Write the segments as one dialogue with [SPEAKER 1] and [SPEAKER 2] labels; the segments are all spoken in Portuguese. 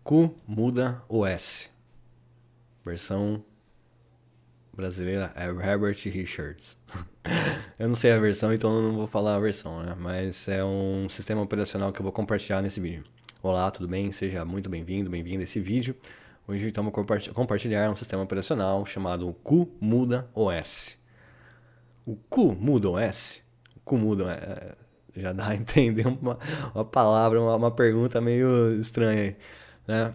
[SPEAKER 1] QMuda OS. Versão brasileira é Herbert Richards. Eu não sei a versão, então eu não vou falar a versão, né? Mas é um sistema operacional que eu vou compartilhar nesse vídeo. Olá, tudo bem? Seja muito bem-vindo, bem-vinda a esse vídeo. Hoje então vou compartilhar um sistema operacional chamado QMuda OS. O QMuda OS, já dá a entender uma palavra, uma pergunta meio estranha aí, né?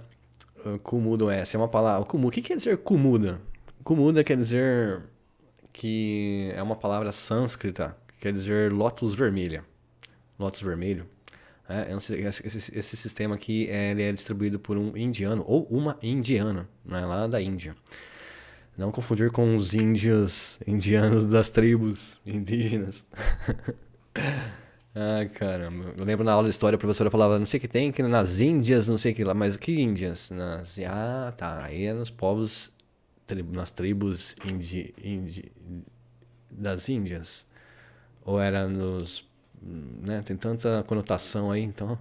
[SPEAKER 1] QMuda OS é uma palavra. O que quer dizer QMuda? QMuda quer dizer que é uma palavra sânscrita, que quer dizer lótus vermelha. Lótus vermelho. Esse sistema aqui ele é distribuído por um indiano ou uma indiana, né, lá da Índia. Não confundir com os indianos das tribos indígenas. Ah, caramba. Eu lembro na aula de história a professora falava, não sei o que tem, que nas Índias, não sei o que lá, mas que Índias? Ah, tá. Aí é nos povos, nas tribos das Índias. Ou era nos. Né, tem tanta conotação aí, então.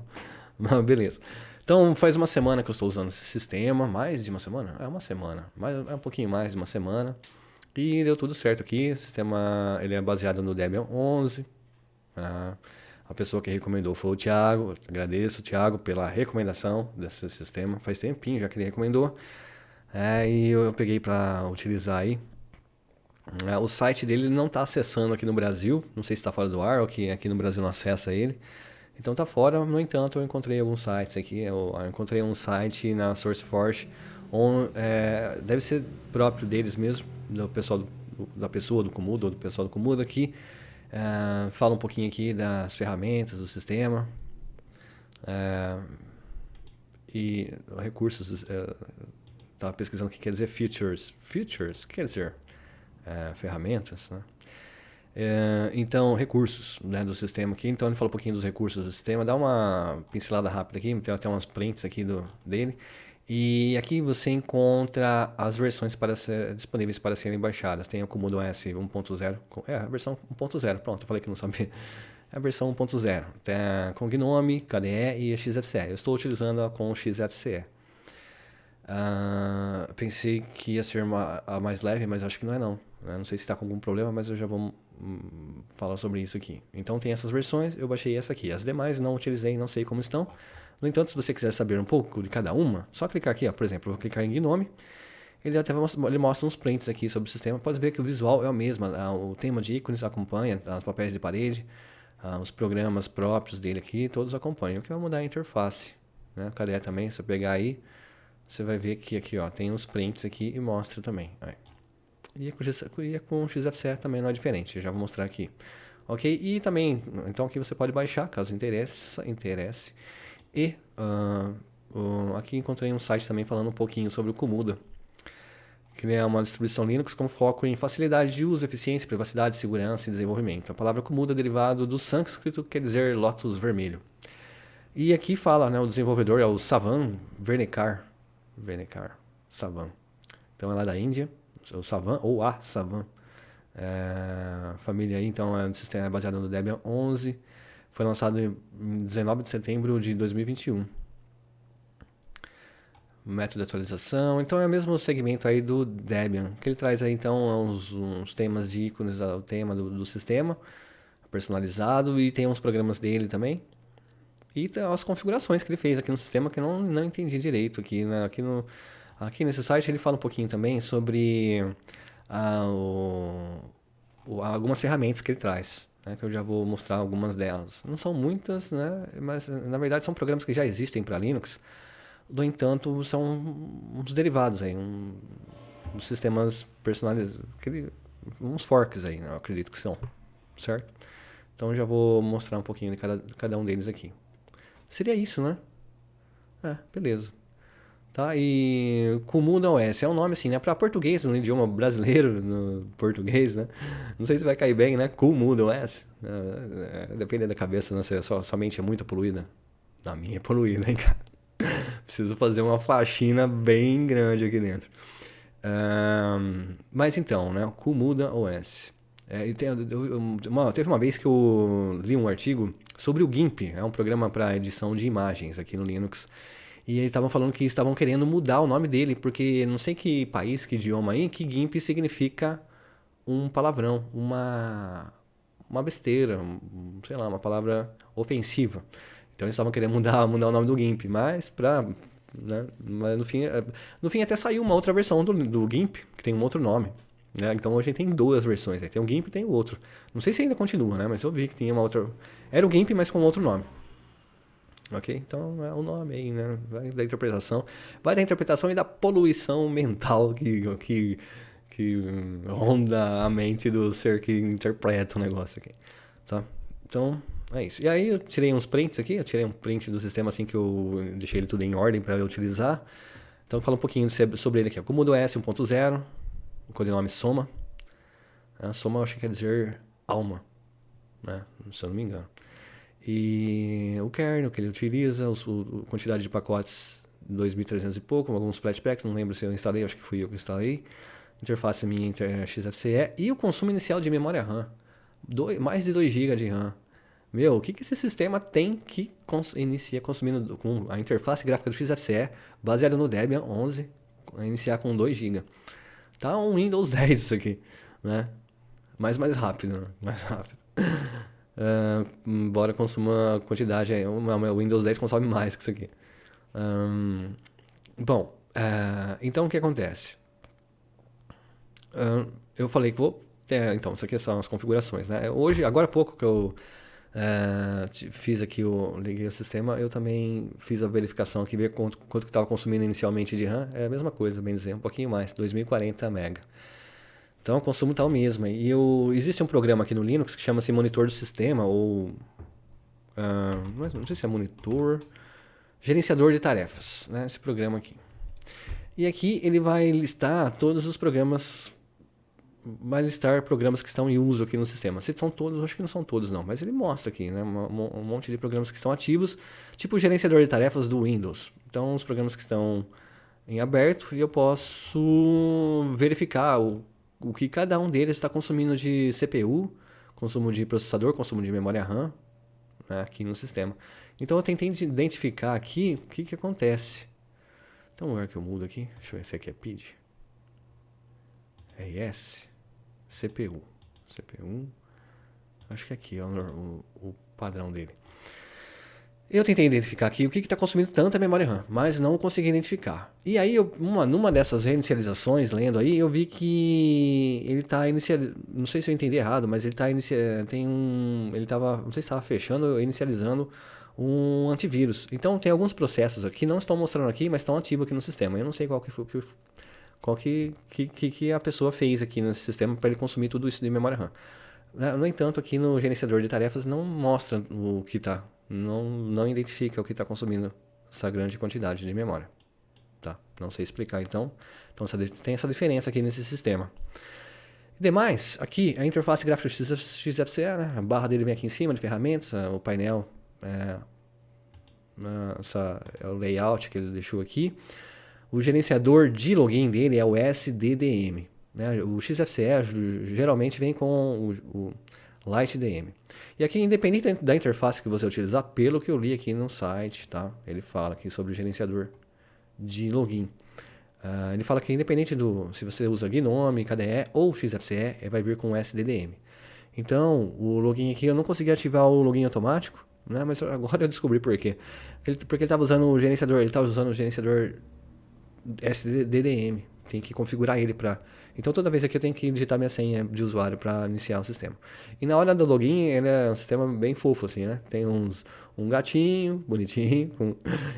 [SPEAKER 1] Mas beleza. Então faz uma semana que eu estou usando esse sistema, mais de uma semana? É uma semana, é um pouquinho mais de uma semana. E deu tudo certo aqui. O sistema ele é baseado no Debian 11. A pessoa que recomendou foi o Thiago. Agradeço, Thiago, pela recomendação desse sistema. Faz tempinho já que ele recomendou. E eu peguei para utilizar aí. O site dele não está acessando aqui no Brasil. Não sei se está fora do ar ou que aqui no Brasil não acessa ele. Então tá fora. No entanto, eu encontrei alguns sites aqui. Eu encontrei um site na SourceForge. Deve ser próprio deles mesmo. Do pessoal da pessoa do QMuda ou do pessoal do QMuda aqui. Fala um pouquinho aqui das ferramentas do sistema e recursos. Estava pesquisando o que quer dizer features. Features quer dizer ferramentas, né? Então, recursos, né, do sistema aqui. Então, ele fala um pouquinho dos recursos do sistema. Dá uma pincelada rápida aqui. Tem até umas prints aqui dele. E aqui você encontra as versões disponíveis para serem baixadas. Tem o QMuda OS 1.0. A versão 1.0. Pronto, eu falei que não sabia. É a versão 1.0. Tem com GNOME, KDE e XFCE. Eu estou utilizando-a com XFCE. Pensei que ia ser a mais leve, mas acho que não é não. Não sei se está com algum problema, mas eu já vou falar sobre isso aqui. Então tem essas versões, eu baixei essa aqui. As demais não utilizei, não sei como estão. No entanto, se você quiser saber um pouco de cada uma, só clicar aqui, ó, por exemplo, eu vou clicar em GNOME, ele mostra uns prints aqui sobre o sistema. Pode ver que o visual é o mesmo, o tema de ícones acompanha, os papéis de parede, os programas próprios dele aqui, todos acompanham. O que vai mudar é a interface, né? KDE também, se eu pegar aí, você vai ver que aqui, ó, tem uns prints aqui e mostra também. E com o XFCE também não é diferente, eu já vou mostrar aqui. Ok? E também, então aqui você pode baixar, caso interesse. E aqui encontrei um site também falando um pouquinho sobre o QMuda, que é uma distribuição Linux com foco em facilidade de uso, eficiência, privacidade, segurança e desenvolvimento. A palavra QMuda é derivado do sânscrito, quer dizer lótus vermelho. E aqui fala, né, o desenvolvedor é o Savan Vernekar. Savan. Então é lá da Índia, o Savan ou a Savan. Família aí, então o sistema é baseado no Debian 11. Foi lançado em 19 de setembro de 2021. Método de atualização. Então é o mesmo segmento aí do Debian, que ele traz aí então uns temas de ícones, o tema do sistema, personalizado, e tem uns programas dele também. E tem as configurações que ele fez aqui no sistema que eu não entendi direito. Aqui nesse site ele fala um pouquinho também sobre algumas ferramentas que ele traz, né, que eu já vou mostrar algumas delas. Não são muitas, né, mas na verdade são programas que já existem para Linux. No entanto, são uns derivados aí, uns sistemas personalizados, uns forks aí, eu acredito que são, certo? Então eu já vou mostrar um pouquinho de cada um deles aqui. Seria isso, né? Beleza. Tá? E QMuda OS é um nome assim, né? Para português, no idioma brasileiro, no português, né? Não sei se vai cair bem, né? QMuda OS. Depende da cabeça, né? Sua mente é muito poluída. A minha é poluída, hein, cara? Preciso fazer uma faxina bem grande aqui dentro. Mas então, né? QMuda OS. Teve uma vez que eu li um artigo sobre o GIMP, é um programa para edição de imagens aqui no Linux. E eles estavam falando que estavam querendo mudar o nome dele, porque não sei que país, que idioma aí, que GIMP significa um palavrão, uma besteira, sei lá, uma palavra ofensiva. Então eles estavam querendo mudar o nome do GIMP, mas no fim até saiu uma outra versão do GIMP, que tem um outro nome. Né? Então hoje tem duas versões, né? Tem o GIMP e tem o outro. Não sei se ainda continua, né? Mas eu vi que tinha uma outra. Era o GIMP, mas com outro nome. Ok? Então é o nome aí, né? Vai da interpretação e da poluição mental que ronda a mente do ser que interpreta o negócio aqui. Tá? Então, é isso. E aí eu tirei uns prints aqui, eu tirei um print do sistema assim que eu deixei ele tudo em ordem para eu utilizar. Então fala um pouquinho sobre ele aqui. O Komodo S 1.0, o codinome Soma. Soma eu acho que quer dizer alma, né? Se eu não me engano. E o kernel que ele utiliza, a quantidade de pacotes 2.300 e pouco, alguns Flatpaks, não lembro se eu instalei, acho que fui eu que instalei. Interface minha XFCE e o consumo inicial de memória RAM. Mais de 2 GB de RAM. Meu, o que esse sistema tem que inicia consumindo com a interface gráfica do XFCE baseada no Debian 11, iniciar com 2 GB. Tá um Windows 10 isso aqui, né? Mais rápido, né? Mais rápido. Embora consuma a quantidade, o Windows 10 consome mais que isso aqui. Então o que acontece? Eu falei que vou. Então, isso aqui são as configurações, né? Hoje, agora há pouco que eu fiz aqui, liguei o sistema, eu também fiz a verificação aqui, ver quanto que estava consumindo inicialmente de RAM. É a mesma coisa, bem dizer, um pouquinho mais, 2040 MB. Então o consumo está o mesmo. E existe um programa aqui no Linux que chama-se Monitor do Sistema, ou. Não sei se é monitor. Gerenciador de tarefas, né? Esse programa aqui. E aqui ele vai listar todos os programas. Vai listar programas que estão em uso aqui no sistema. Se são todos, acho que não são todos não, mas ele mostra aqui, né? Um monte de programas que estão ativos, tipo o gerenciador de tarefas do Windows. Então, os programas que estão em aberto e eu posso verificar o que cada um deles está consumindo de CPU, consumo de processador, consumo de memória RAM, né, aqui no sistema. Então eu tentei identificar aqui o que acontece. Então, lugar que eu mudo aqui, deixa eu ver se aqui é PID. RS, CPU. Acho que aqui é o padrão dele. Eu tentei identificar aqui o que está consumindo tanta memória RAM, mas não consegui identificar. E aí, numa dessas reinicializações, lendo aí, eu vi que ele está iniciando. Não sei se eu entendi errado, mas ele está ele estava, não sei se estava fechando ou inicializando um antivírus. Então, tem alguns processos aqui que não estão mostrando aqui, mas estão ativos aqui no sistema. Eu não sei qual que a pessoa fez aqui nesse sistema para ele consumir tudo isso de memória RAM. No entanto, aqui no gerenciador de tarefas não mostra o que está. Não identifica o que está consumindo essa grande quantidade de memória. Tá? Não sei explicar então. Então tem essa diferença aqui nesse sistema. Demais, aqui a interface gráfica XFCE, né? A barra dele vem aqui em cima de ferramentas, o painel, é o layout que ele deixou aqui. O gerenciador de login dele é o SDDM. Né? O XFCE geralmente vem com o LightDM. E aqui, independente da interface que você utilizar, pelo que eu li aqui no site, tá? Ele fala aqui sobre o gerenciador de login. Ele fala que independente se você usa GNOME, KDE ou XFCE, ele vai vir com o SDDM. Então, o login aqui, eu não consegui ativar o login automático, né? Mas agora eu descobri por quê. Porque ele estava usando o gerenciador, SDDM. Tem que configurar ele para. Então toda vez aqui eu tenho que digitar minha senha de usuário para iniciar o sistema. E na hora do login, ele é um sistema bem fofo assim, né? Tem um gatinho bonitinho,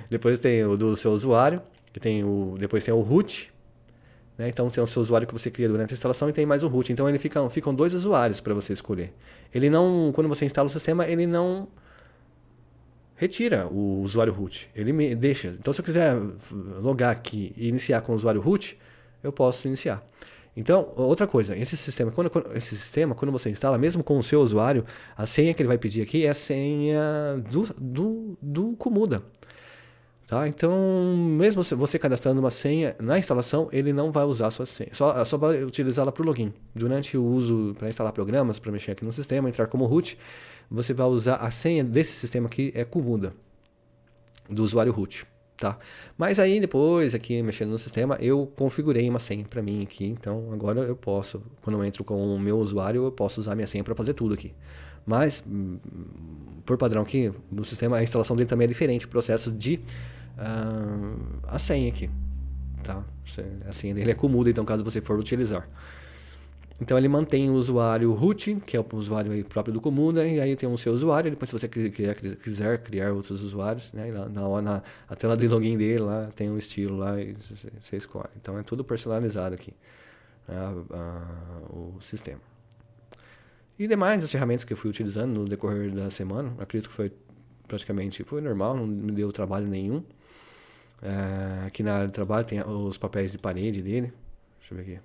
[SPEAKER 1] depois tem o do seu usuário, depois tem o root, né? Então tem o seu usuário que você cria durante a instalação e tem mais o root. Então ficam 2 usuários para você escolher. Quando você instala o sistema, ele não retira o usuário root. Ele me deixa. Então se eu quiser logar aqui e iniciar com o usuário root, eu posso iniciar. Então, outra coisa, esse sistema, quando você instala, mesmo com o seu usuário, a senha que ele vai pedir aqui é a senha do Komodo. Tá? Então, mesmo você cadastrando uma senha na instalação, ele não vai usar a sua senha, só vai utilizá-la para o login. Durante o uso para instalar programas, para mexer aqui no sistema, entrar como root, você vai usar a senha desse sistema aqui, é Komodo, do usuário root. tá? Mas aí depois, aqui mexendo no sistema, eu configurei uma senha para mim aqui, então agora eu posso, quando eu entro com o meu usuário, eu posso usar minha senha para fazer tudo aqui. Mas, por padrão aqui, no sistema, a instalação dele também é diferente, o processo de a senha aqui, tá? A senha dele é Comuda, então caso você for utilizar. Então ele mantém o usuário root, que é o usuário aí próprio do Comuda, e aí tem o seu usuário, depois se você quiser criar outros usuários, né, a tela de login dele lá tem um estilo lá e você escolhe. Então é tudo personalizado aqui, né, o sistema. E demais as ferramentas que eu fui utilizando no decorrer da semana, acredito que foi normal, não me deu trabalho nenhum. Aqui na área de trabalho tem os papéis de parede dele, deixa eu ver aqui.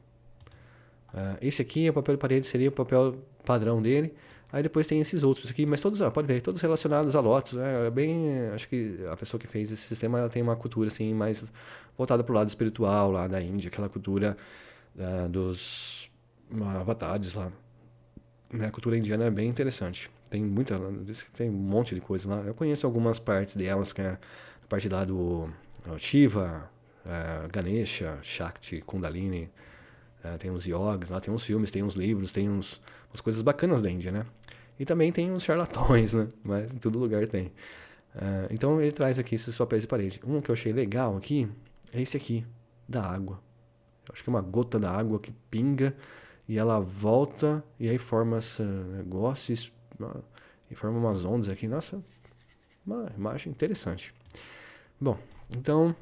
[SPEAKER 1] Esse aqui é o papel de parede, seria o papel padrão dele. Aí depois tem esses outros aqui, mas todos, pode ver, todos relacionados a Lotus. Né? Acho que a pessoa que fez esse sistema ela tem uma cultura assim mais voltada para o lado espiritual lá da Índia, aquela cultura dos avatares lá. A cultura indiana é bem interessante. Tem um monte de coisa lá. Eu conheço algumas partes delas, que é a parte lá do Shiva, Ganesha, Shakti, Kundalini. Tem uns yogis lá, tem uns filmes, tem uns livros, tem umas coisas bacanas da Índia, né? E também tem uns charlatões, né? Mas em todo lugar tem. Então ele traz aqui esses papéis de parede. Um que eu achei legal aqui é esse aqui, da água. Eu acho que é uma gota da água que pinga e ela volta e aí forma esse negócio e forma umas ondas aqui. Nossa, uma imagem interessante. Bom, então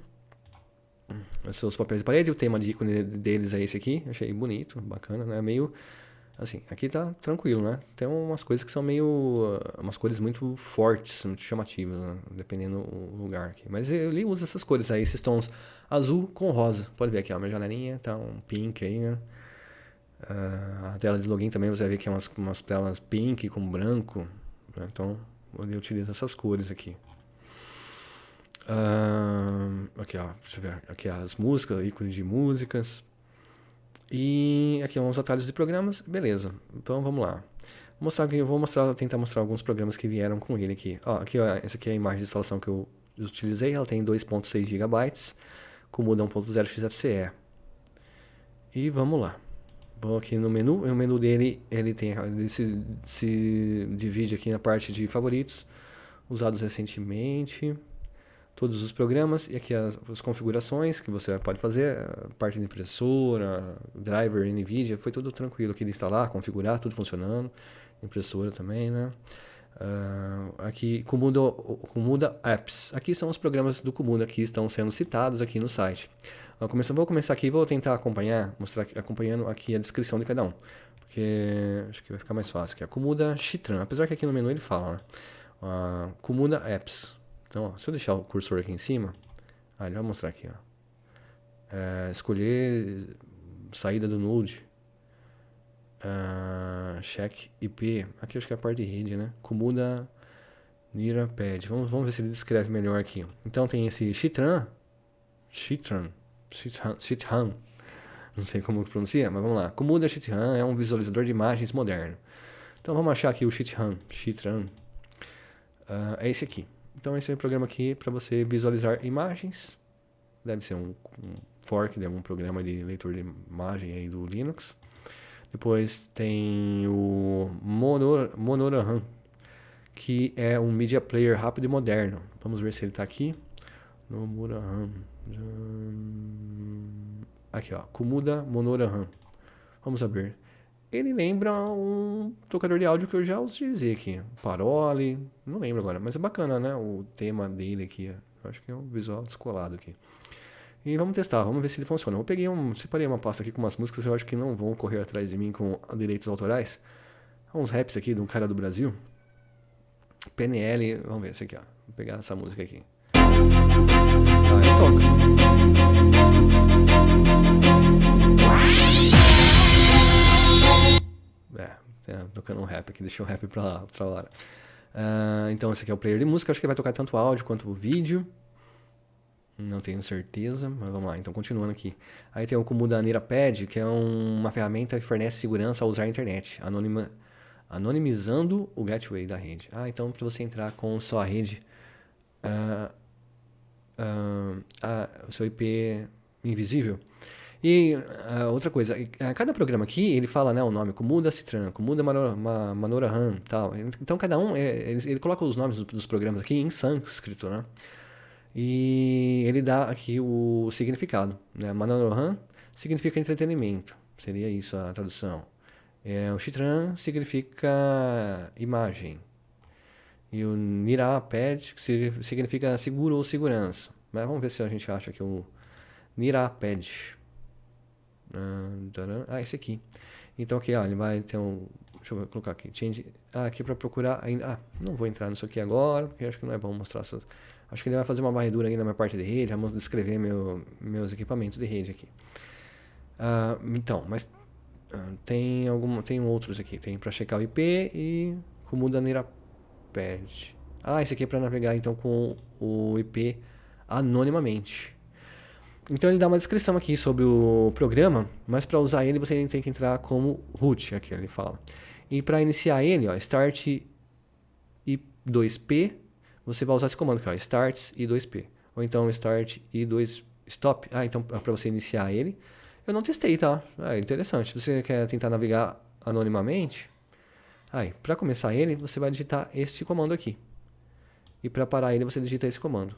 [SPEAKER 1] esses são os papéis de parede, o tema de ícone deles é esse aqui, achei bonito, bacana, né? Meio assim, aqui tá tranquilo, né? Tem umas coisas que são meio umas cores muito fortes, muito chamativas, né? Dependendo do lugar aqui. Mas ele usa essas cores aí, esses tons azul com rosa. Pode ver aqui, ó, minha janelinha tá um pink aí, né? A tela de login também você vai ver que é umas telas pink com branco, né? Então ele utiliza essas cores aqui. Aqui, ó, deixa eu ver. Aqui as músicas, ícones de músicas. E aqui uns atalhos de programas, beleza. Então vamos lá. Tentar mostrar alguns programas que vieram com ele aqui. Aqui, ó, essa aqui é a imagem de instalação que eu utilizei. Ela tem 2.6 GB, Comuda 1.0 XFCE. E vamos lá. Vou aqui no menu. O menu dele, ele se divide aqui na parte de favoritos, usados recentemente. Todos os programas e aqui as configurações que você pode fazer, a parte de impressora, driver, NVIDIA, foi tudo tranquilo aqui de instalar, configurar, tudo funcionando, impressora também, né? Aqui, Comuda Apps, aqui são os programas do Comuda que estão sendo citados aqui no site. Vou começar aqui, vou tentar acompanhando aqui a descrição de cada um, porque acho que vai ficar mais fácil aqui. A Comuda Chitran, apesar que aqui no menu ele fala, né? Comuda Apps. Então, ó, se eu deixar o cursor aqui em cima, ele vai mostrar aqui, ó. Escolher saída do Node, check IP, aqui acho que é a parte de rede, né? Comuda NiraPad, vamos ver se ele descreve melhor aqui. Então tem esse Chitran, não sei como pronuncia, mas vamos lá. Comuda Chitran é um visualizador de imagens moderno. Então vamos achar aqui o Chitran, é esse aqui. Então esse é o programa aqui para você visualizar imagens. Deve ser um fork de algum programa de leitor de imagem aí do Linux. Depois tem o Monorahan, que é um media player rápido e moderno. Vamos ver se ele está aqui. No Monorahan. Aqui, ó. Comuda Monorahan. Vamos ver. Ele lembra um tocador de áudio que eu já utilizei aqui. Parole, não lembro agora, mas é bacana, né? O tema dele aqui. Eu acho que é um visual descolado aqui. E vamos testar, vamos ver se ele funciona. Separei uma pasta aqui com umas músicas, eu acho que não vão correr atrás de mim com direitos autorais. Uns raps aqui de um cara do Brasil. PNL, vamos ver esse aqui, ó. Vou pegar essa música aqui. Ele toca. Tocando um rap aqui, deixa o rap pra outra hora. Então esse aqui é o player de música, acho que ele vai tocar tanto áudio quanto o vídeo. Não tenho certeza, mas vamos lá, então continuando aqui. Aí tem o Comuda NiraPad, que é uma ferramenta que fornece segurança ao usar a internet, anonimizando o gateway da rede. Então para você entrar com só a rede o seu IP invisível. E outra coisa, cada programa aqui, ele fala, né, o nome, Kumuda Citran, Kumuda Manorahan, tal. Então cada um, ele coloca os nomes dos programas aqui em sânscrito, né? E ele dá aqui o significado, né? Manorahan significa entretenimento, seria isso a tradução. O Chitran significa imagem. E o Niraped significa seguro ou segurança. Mas vamos ver se a gente acha aqui o Niraped. Esse aqui. Então aqui, ó, ele vai ter um. Deixa eu colocar aqui. Change. Aqui para procurar ainda. Não vou entrar nisso aqui agora, porque acho que não é bom mostrar essas. Acho que ele vai fazer uma varredura aqui na minha parte de rede, vamos descrever meus equipamentos de rede aqui. Então, mas tem outros aqui. Tem para checar o IP e Kumuda Niraped. Esse aqui é para navegar então com o IP anonimamente. Então ele dá uma descrição aqui sobre o programa, mas para usar ele você tem que entrar como root, aqui ele fala. E para iniciar ele, ó, start i2p, você vai usar esse comando aqui, ó, starts i2p. Ou então start i2 stop. Então para você iniciar ele. Eu não testei, tá? Interessante. Você quer tentar navegar anonimamente? Para começar ele, você vai digitar este comando aqui. E para parar ele, você digita esse comando.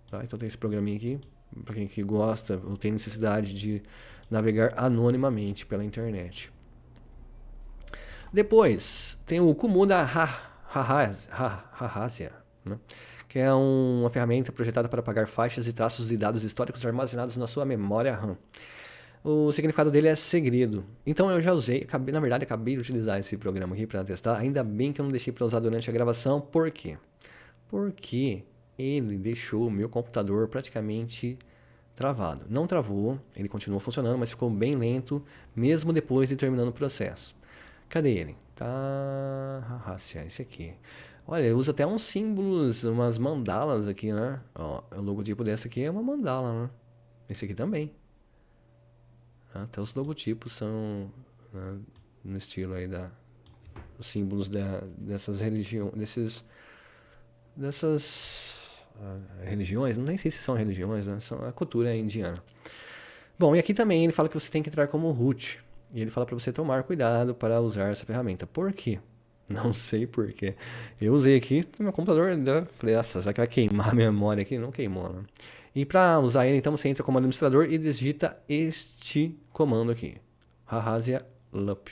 [SPEAKER 1] Tá? Então tem esse programinha aqui. Para quem que gosta ou tem necessidade de navegar anonimamente pela internet. Depois tem o Kumuda Rahasia, né? Que é uma ferramenta projetada para apagar faixas e traços de dados históricos armazenados na sua memória RAM. O significado dele é segredo. Então eu já usei, na verdade acabei de utilizar esse programa aqui para testar. Ainda bem que eu não deixei para usar durante a gravação. Por quê? Porque ele deixou o meu computador praticamente travado. Não travou, ele continuou funcionando, mas ficou bem lento, mesmo depois de terminando o processo. Cadê ele? Esse aqui. Olha, ele usa até uns símbolos, umas mandalas aqui, né? Ó, o logotipo dessa aqui é uma mandala, né? Esse aqui também. Até os logotipos são, né, no estilo aí os símbolos dessas religiões, dessas religiões, nem sei se são religiões, né? São a cultura indiana. Bom, e aqui também ele fala que você tem que entrar como root. E ele fala para você tomar cuidado para usar essa ferramenta. Por quê? Não sei por quê. Eu usei aqui no meu computador, falei, nossa, já que vai queimar a memória aqui, não queimou, né? E para usar ele, então você entra como administrador e digita este comando aqui. Rahasia Lup.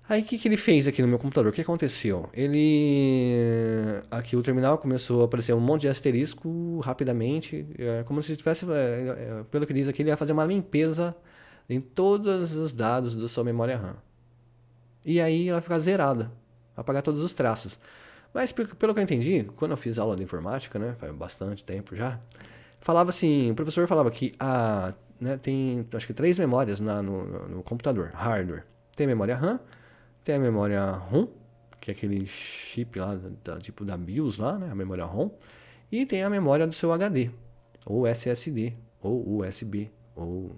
[SPEAKER 1] Aí o que ele fez aqui no meu computador? O que aconteceu? Aqui o terminal começou a aparecer um monte de asterisco rapidamente, como se tivesse, pelo que diz aqui, ele ia fazer uma limpeza em todos os dados da sua memória RAM. E aí ela vai ficar zerada, apagar todos os traços. Mas pelo que eu entendi, quando eu fiz aula de informática, né, faz bastante tempo já, falava assim, o professor falava que né, tem acho que 3 memórias no computador, hardware. Tem a memória RAM, tem a memória ROM, que é aquele chip lá, tipo da BIOS lá, né, a memória ROM, e tem a memória do seu HD, ou SSD, ou USB, ou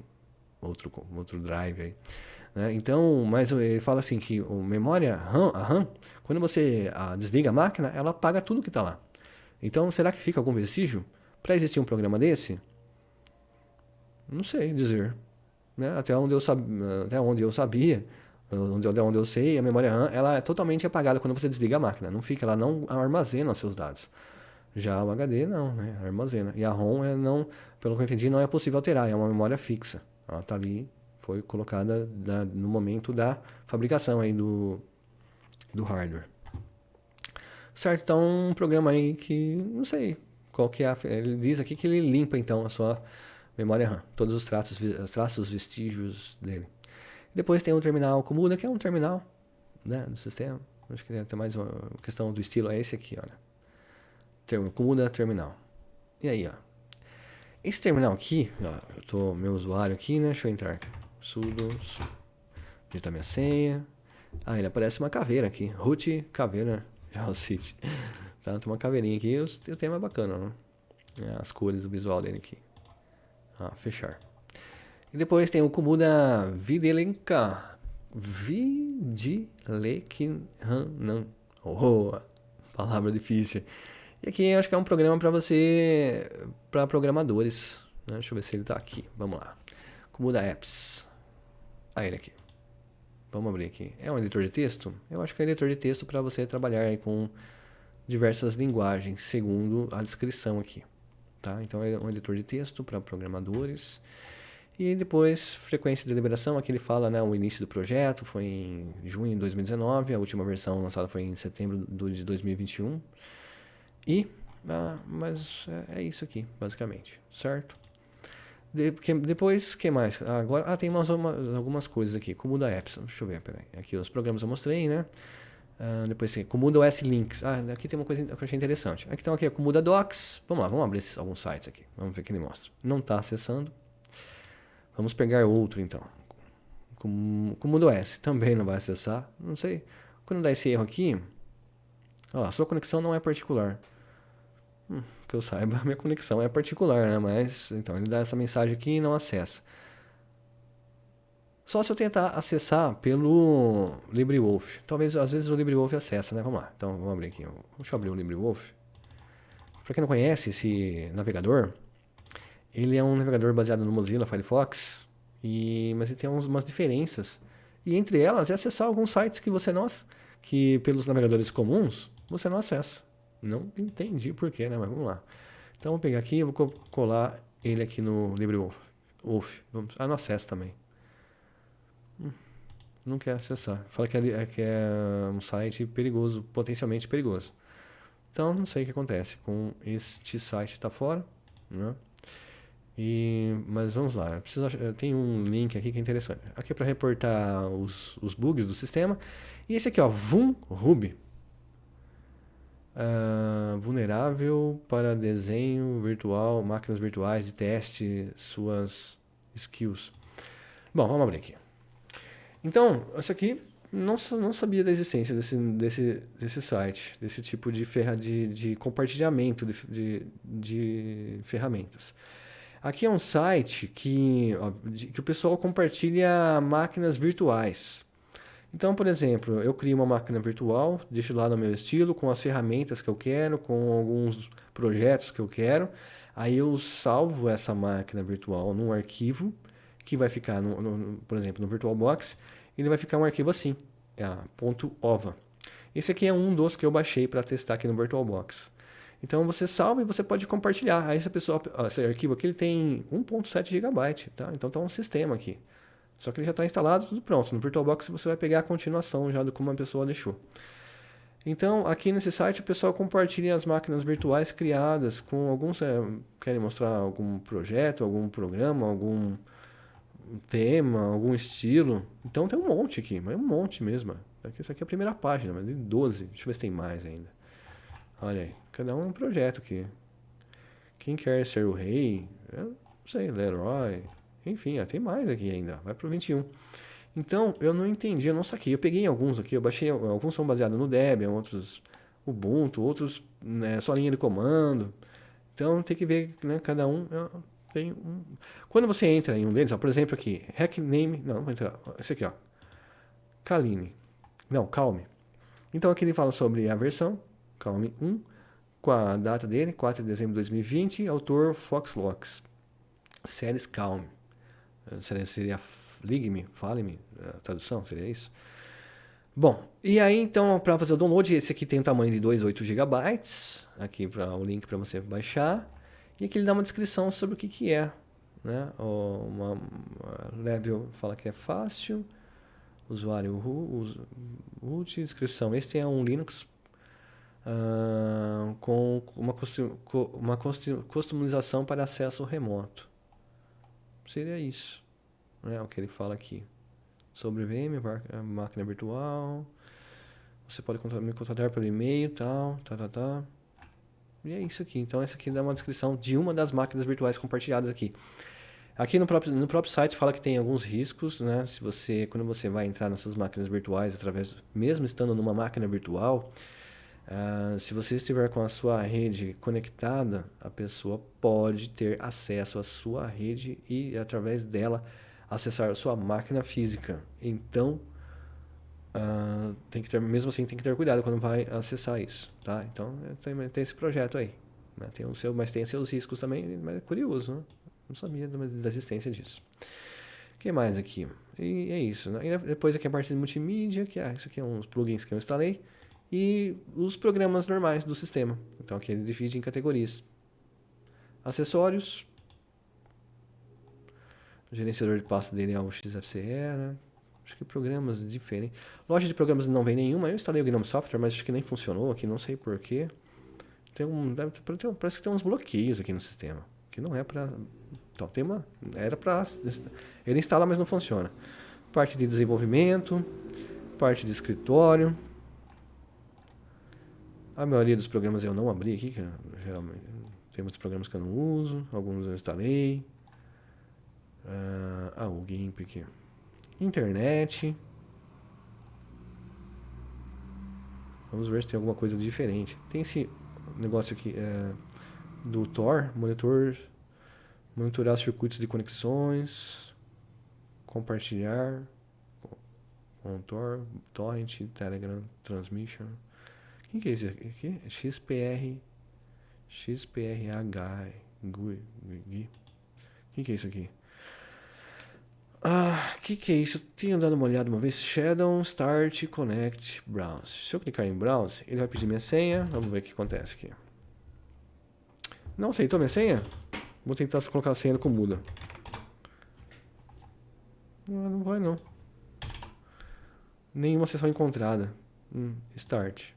[SPEAKER 1] outro drive aí. Né? Então, mas ele fala assim que a memória RAM, a RAM, quando você desliga a máquina, ela apaga tudo que está lá. Então, será que fica algum vestígio? Para existir um programa desse? Não sei dizer. Né? Até onde eu sabia, onde eu sei, a memória RAM ela é totalmente apagada quando você desliga a máquina. Não fica, ela não armazena os seus dados. Já o HD não, né? Armazena. E a ROM não, pelo que eu entendi, não é possível alterar, é uma memória fixa. Ela está ali, foi colocada no momento da fabricação aí do hardware. Certo, então um programa aí que não sei qual que é. Ele diz aqui que ele limpa então a sua memória RAM, todos os traços, vestígios dele. Depois tem um terminal Kumuda, que é um terminal, né, do sistema. Acho que tem mais uma questão do estilo, é esse aqui, olha. Kumuda terminal. E aí, ó. Esse terminal aqui, ó, eu tô meu usuário aqui, né? Deixa eu entrar. Sudo, digitar minha senha. Ele aparece uma caveira aqui. Root caveira JavaScript. Tá? Tem uma caveirinha aqui. O tema é bacana, né? As cores, o visual dele aqui. Fechar. E depois tem o Kumuda Videlenkhanan. Palavra difícil. E aqui eu acho que é um programa para programadores, né? Deixa eu ver se ele tá aqui. Vamos lá. Komodo Apps. Ah, ele aqui. Vamos abrir aqui. É um editor de texto? Eu acho que é um editor de texto para você trabalhar aí com diversas linguagens, segundo a descrição aqui. Tá? Então é um editor de texto para programadores. E depois, frequência de liberação, aqui ele fala, né, o início do projeto foi em junho de 2019, a última versão lançada foi em setembro de 2021. Mas é isso aqui, basicamente, certo? Depois, o que mais? Agora, tem algumas coisas aqui. Komodo Apps, deixa eu ver, peraí. Aqui os programas eu mostrei, né? Depois tem Komodo OS Links. Aqui tem uma coisa que eu achei interessante. Aqui a Komodo Docs. Vamos lá, vamos abrir alguns sites aqui. Vamos ver o que ele mostra. Não está acessando. Vamos pegar outro, então. Komodo OS também não vai acessar. Não sei. Quando dá esse erro aqui... Ó, sua conexão não é particular. Que eu saiba, a minha conexão é particular, né? Mas, então, ele dá essa mensagem aqui e não acessa. Só se eu tentar acessar pelo LibreWolf. Talvez, às vezes, o LibreWolf acessa, né? Vamos lá. Então, vamos abrir aqui. Deixa eu abrir o LibreWolf. Para quem não conhece esse navegador, ele é um navegador baseado no Mozilla Firefox, mas ele tem umas diferenças. E entre elas é acessar alguns sites que pelos navegadores comuns, você não acessa. Não entendi porquê, né? Mas vamos lá. Então, vou pegar aqui e vou colar ele aqui no LibreWolf. Não acessa também. Não quer acessar. Fala que é um site perigoso, potencialmente perigoso. Então, não sei o que acontece com este site, está fora, né? Mas vamos lá, tem um link aqui que é interessante. Aqui é para reportar os bugs do sistema. E esse aqui, ó, VumRuby. Vulnerável para desenho virtual, máquinas virtuais e teste suas skills. Bom, vamos abrir aqui. Então, isso aqui não sabia da existência desse site, desse tipo de compartilhamento de ferramentas. Aqui é um site que o pessoal compartilha máquinas virtuais. Então, por exemplo, eu crio uma máquina virtual, deixo lá no meu estilo, com as ferramentas que eu quero, com alguns projetos que eu quero. Aí eu salvo essa máquina virtual num arquivo que vai ficar, por exemplo, no VirtualBox. Ele vai ficar um arquivo assim, .ova. Esse aqui é um dos que eu baixei para testar aqui no VirtualBox. Então você salva e você pode compartilhar. Aí esse arquivo aqui ele tem 1.7 GB, tá? Então tá um sistema aqui. Só que ele já está instalado, tudo pronto. No VirtualBox você vai pegar a continuação já do como a pessoa deixou. Então, aqui nesse site o pessoal compartilha as máquinas virtuais criadas com alguns... querem mostrar algum projeto, algum programa, algum tema, algum estilo. Então tem um monte aqui, mas é um monte mesmo. Isso aqui é a primeira página, mas tem 12. Deixa eu ver se tem mais ainda. Olha aí, cada um é um projeto aqui. Quem quer ser o rei? Eu não sei, Leroy... Enfim, tem mais aqui ainda, vai pro 21. Então, eu não entendi, eu não saquei. Eu peguei alguns aqui, eu baixei, alguns são baseados no Debian, outros Ubuntu, outros só linha de comando. Então, tem que ver, né, cada um tem um... Quando você entra em um deles, por exemplo aqui, Hackname, não vou entrar, esse aqui, ó, Calm. Então, aqui ele fala sobre a versão, Calm 1, com a data dele, 4 de dezembro de 2020, autor Foxlocks, séries Calm. Seria Fale-me, a tradução seria isso? Bom, e aí então para fazer o download, esse aqui tem um tamanho de 2,8 GB, aqui para o link para você baixar, e aqui ele dá uma descrição sobre o que é, né? Uma level fala que é fácil, usuário root, descrição. Este é um Linux com uma customização para acesso remoto. Seria isso, né? O que ele fala aqui. Sobre VM, máquina virtual. Você pode me contratar pelo e-mail, tal. E é isso aqui. Então, essa aqui dá uma descrição de uma das máquinas virtuais compartilhadas aqui. Aqui no próprio site fala que tem alguns riscos, né? Quando você vai entrar nessas máquinas virtuais, mesmo estando numa máquina virtual, se você estiver com a sua rede conectada, a pessoa pode ter acesso à sua rede e, através dela, acessar a sua máquina física. Então, tem que ter, mesmo assim tem que ter cuidado quando vai acessar isso, tá? Então tem esse projeto aí, né? Mas tem seus riscos também, mas é curioso, né? Não sabia da existência disso. O que mais aqui? E é isso, né? E depois aqui a parte de multimídia, isso aqui é uns plugins que eu instalei, e os programas normais do sistema. Então aqui ele divide em categorias. Acessórios, o gerenciador de pastas dele é o XFCE, né? Acho que programas diferentes. Loja de programas não vem nenhuma. Eu instalei o Gnome Software, mas acho que nem funcionou aqui, não sei porquê. Parece que tem uns bloqueios aqui no sistema. Que não é pra. Então, era pra. Ele instala, mas não funciona. Parte de desenvolvimento, parte de escritório. A maioria dos programas eu não abri aqui, que geralmente tem muitos programas que eu não uso, alguns eu instalei. O GIMP aqui. Internet. Vamos ver se tem alguma coisa diferente. Tem esse negócio aqui do Tor, monitorar circuitos de conexões, compartilhar com Tor, Torrent, Telegram, Transmission. Quem que é esse aqui? XPRH, GUI. Quem que é isso aqui? Que é isso? Eu tinha dado uma olhada uma vez. Shadow, Start, Connect, Browse. Se eu clicar em Browse, ele vai pedir minha senha. Vamos ver o que acontece aqui. Não aceitou minha senha? Vou tentar colocar a senha com muda. Não vai não. Nenhuma sessão encontrada. Start.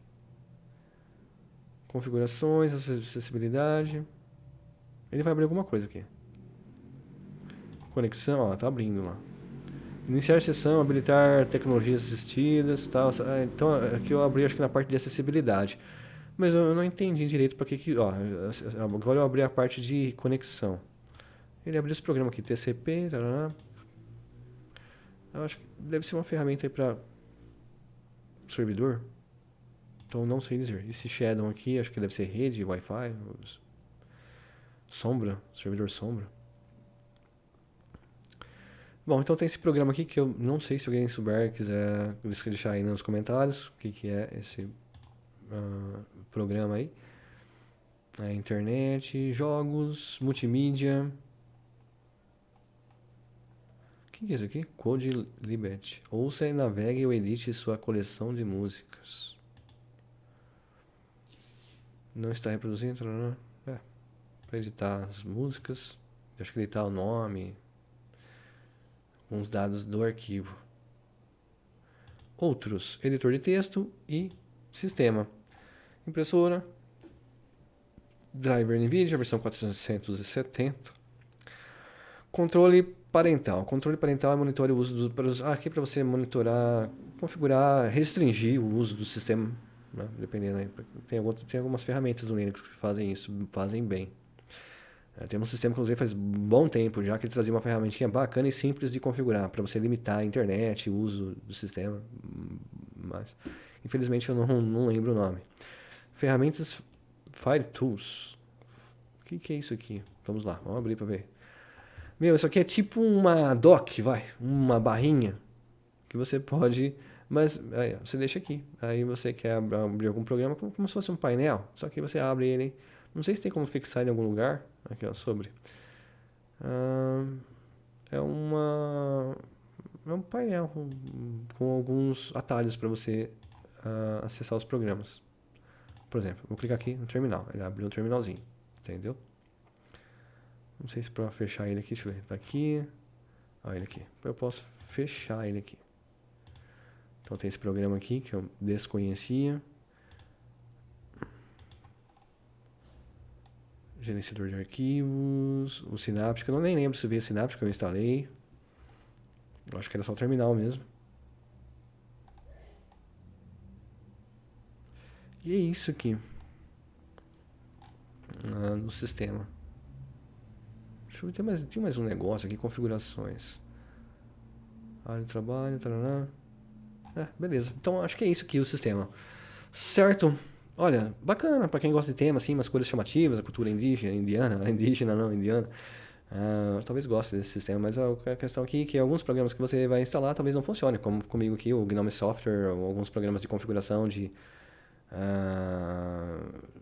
[SPEAKER 1] Configurações, acessibilidade. Ele vai abrir alguma coisa aqui. Conexão, ó, tá abrindo lá. Iniciar sessão, habilitar tecnologias assistidas, tal. Então aqui eu abri acho que na parte de acessibilidade. Mas eu não entendi direito para que ó, agora eu abri a parte de conexão. Ele abriu esse programa aqui, TCP, tarará. Eu acho que deve ser uma ferramenta aí para servidor. Então não sei dizer. Esse Shadow aqui, acho que deve ser rede, Wi-Fi, Sombra, servidor Sombra. Bom, então tem esse programa aqui que eu não sei se alguém souber, quiser deixar aí nos comentários o que é esse programa aí. Internet, jogos, multimídia. O que é isso aqui? Code Libet. Ouça e navegue ou edite sua coleção de músicas. Não está reproduzindo? Para editar as músicas. Acho que editar o nome. Uns dados do arquivo. Outros, editor de texto e sistema. Impressora. Driver NVIDIA, versão 470. Controle parental. Controle parental é monitorar o uso aqui para você monitorar, configurar, restringir o uso do sistema, né? Dependendo aí. Tem algumas ferramentas no Linux que fazem isso, fazem bem. Tem um sistema que eu usei faz bom tempo já, que ele trazia uma ferramentinha bacana e simples de configurar, para você limitar a internet, o uso do sistema. Mas, infelizmente, eu não lembro o nome. Ferramentas FireTools. O que é isso aqui? Vamos lá, vamos abrir para ver. Meu, isso aqui é tipo uma dock, uma barrinha, que você pode... Mas aí, você deixa aqui. Aí você quer abrir algum programa como se fosse um painel, só que você abre ele... Não sei se tem como fixar em algum lugar. Aqui, ó, sobre. É um painel com alguns atalhos para você acessar os programas. Por exemplo, vou clicar aqui no terminal. Ele abriu um terminalzinho. Entendeu? Não sei se para fechar ele aqui, deixa eu ver. Tá aqui. Ele aqui. Eu posso fechar ele aqui. Então tem esse programa aqui que eu desconhecia. Gerenciador de arquivos, o Synaptic, eu nem lembro se veio o Synaptic que eu instalei. Eu acho que era só o terminal mesmo. E é isso aqui. No sistema. Deixa eu ver, tem mais um negócio aqui, configurações. Área de trabalho, tarará. Beleza. Então acho que é isso aqui o sistema. Certo? Olha, bacana, para quem gosta de tema, assim, umas cores chamativas, a cultura indígena, indiana. Talvez goste desse sistema, mas a questão aqui é que alguns programas que você vai instalar talvez não funcione, como comigo aqui, o Gnome Software, ou alguns programas de configuração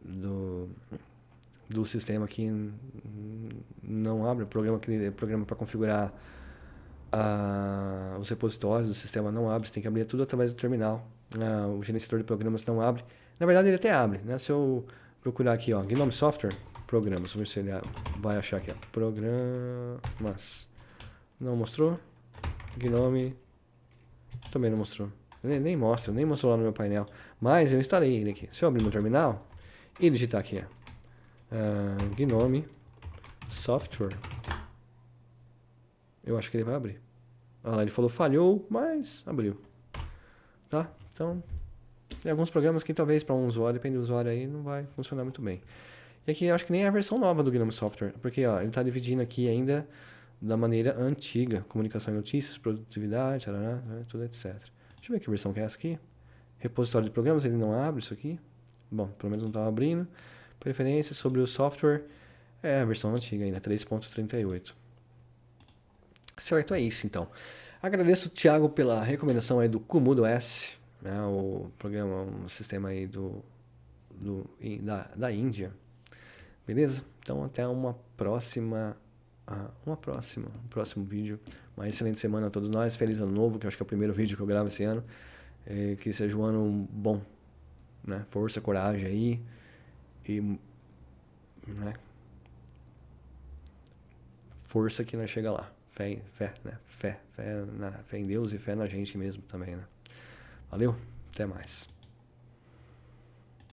[SPEAKER 1] do, do sistema aqui não abre. Programa para configurar os repositórios do sistema não abre, você tem que abrir tudo através do terminal. O gerenciador de programas não abre. Na verdade, ele até abre, né? Se eu procurar aqui, ó, Gnome Software, programas, vamos ver se ele vai achar aqui, ó, programas. Não mostrou? Gnome também não mostrou. Nem mostrou lá no meu painel. Mas eu instalei ele aqui. Se eu abrir no terminal e digitar aqui, ó, Gnome Software, eu acho que ele vai abrir. Olha lá, ele falou falhou, mas abriu. Tá? Então, tem alguns programas que talvez para um usuário, depende do usuário aí, não vai funcionar muito bem. E aqui eu acho que nem é a versão nova do Gnome Software, porque ó, ele está dividindo aqui ainda da maneira antiga. Comunicação e notícias, produtividade, tarará, tudo etc. Deixa eu ver que versão que é essa aqui. Repositório de programas, ele não abre isso aqui. Bom, pelo menos não estava abrindo. Preferências sobre o software. É a versão antiga ainda, 3.38. Certo, é isso então. Agradeço o Thiago pela recomendação aí do Komodo S, né, o programa, um sistema aí da Índia. Beleza? Então até um próximo vídeo. Uma excelente semana a todos nós. Feliz ano novo, que eu acho que é o primeiro vídeo que eu gravo esse ano. Que seja um ano bom, né? Força, coragem aí. E, né? Força que nós chega lá. Fé, né? Fé em Deus e fé na gente mesmo também, né? Valeu, até mais.